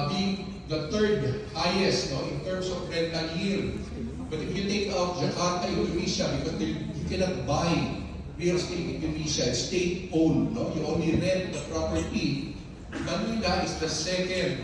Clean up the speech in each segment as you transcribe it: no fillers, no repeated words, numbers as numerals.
being the third highest, no, in terms of rental yield. But if you take out Jakarta, Indonesia, because you cannot buy real estate in Indonesia, it's state-owned, no? You only rent the property. Manila is the second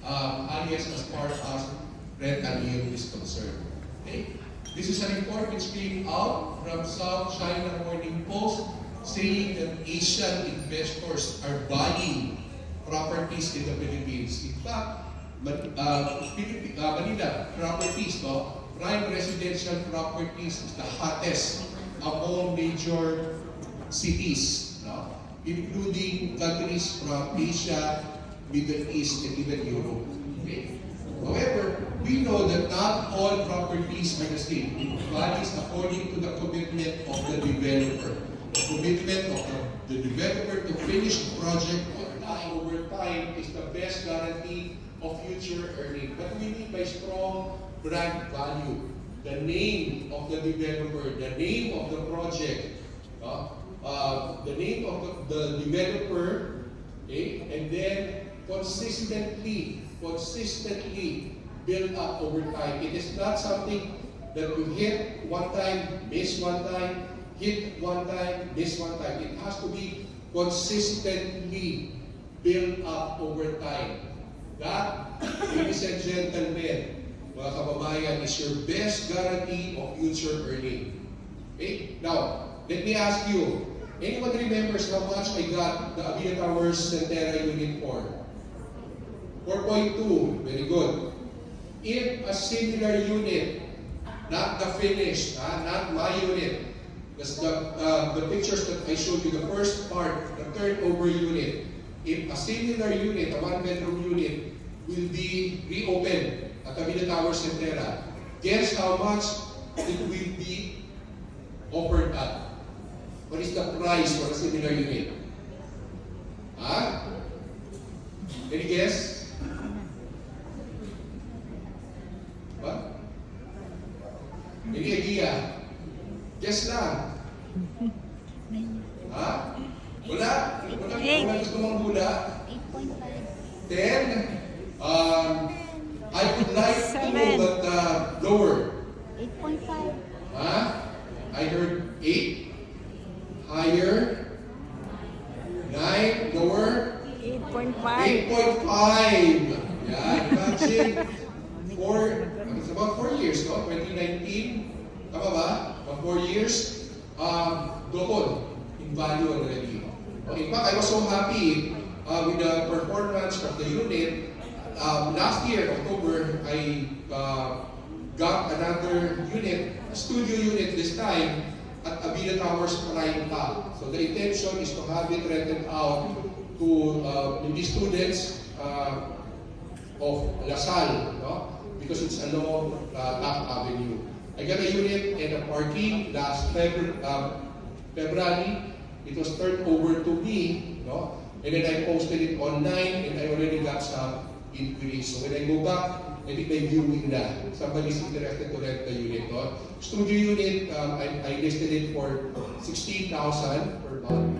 highest as far as rental yield is concerned. Okay? This is an important screen out from South China Morning Post saying that Asian investors are buying properties in the Philippines. In fact, Manila properties, no? Prime residential properties is the hottest among major cities, no? Including countries from Asia, Middle East, and even Europe. Okay? However, we know that not all properties are the same. It varies according to the commitment of the developer. The commitment of the developer to finish the project over time is the best guarantee of future earning. What we mean by strong brand value, the name of the developer, the name of the project, the name of the developer, okay, and then consistently build up over time. It is not something that you hit one time, miss one time, hit one time, miss one time. It has to be consistently build up over time. That, ladies and gentlemen, mga kababayan, is your best guarantee of future earning. Okay? Now, let me ask you, anyone remembers how much I got the Avila Towers Centera unit for? 4.2. Very good. If a similar unit, not the finished, not my unit, because the pictures that I showed you, the first part, the turnover unit, if a similar unit, a one-bedroom unit, will be reopened at Avila Towers Centera, guess how much it will be offered at? What is the price for a similar unit? Any guess? What? Any idea? Guess lang. Wala? Wala gusto mong hula? 8.5. 10? I would like to know, but lower. 8.5. I heard 8. Higher. 9. Lower. 8.5. 8.5. Yeah, imagine. It's about 4 years, no? 2019. Tama ba? About 4 years. Double in value already. In fact, I was so happy with the performance of the unit. Last year, October, I got another unit, a studio unit this time, at Avila Towers Prime Pa. So the intention is to have it rented out to maybe students of LaSalle, no? Because it's along Taft Avenue. I got a unit and a parking last February. It was turned over to me, no? And then I posted it online, and I already got some inquiries. So when I go back, I think may viewing na. Somebody's interested to rent the unit, no? Studio unit, I listed it for 16,000 per month.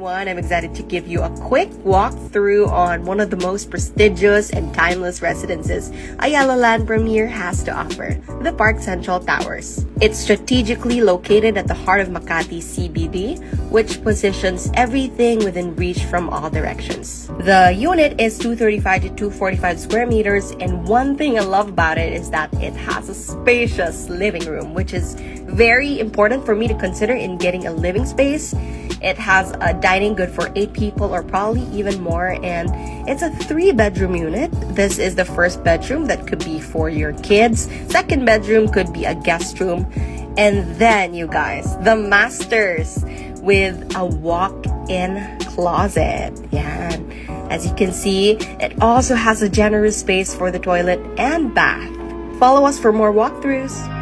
everyone. I'm excited to give you a quick walkthrough on one of the most prestigious and timeless residences Ayala Land Premier has to offer, the Park Central Towers. It's strategically located at the heart of Makati CBD, which positions everything within reach from all directions. The unit is 235 to 245 square meters, and one thing I love about it is that it has a spacious living room, which is very important for me to consider in getting a living space. It has a dining good for 8 people or probably even more, and it's a 3-bedroom unit. This is the first bedroom that could be for your kids. Second bedroom could be a guest room. And then, you guys, the masters with a walk-in closet. Yeah. As you can see, it also has a generous space for the toilet and bath. Follow us for more walkthroughs.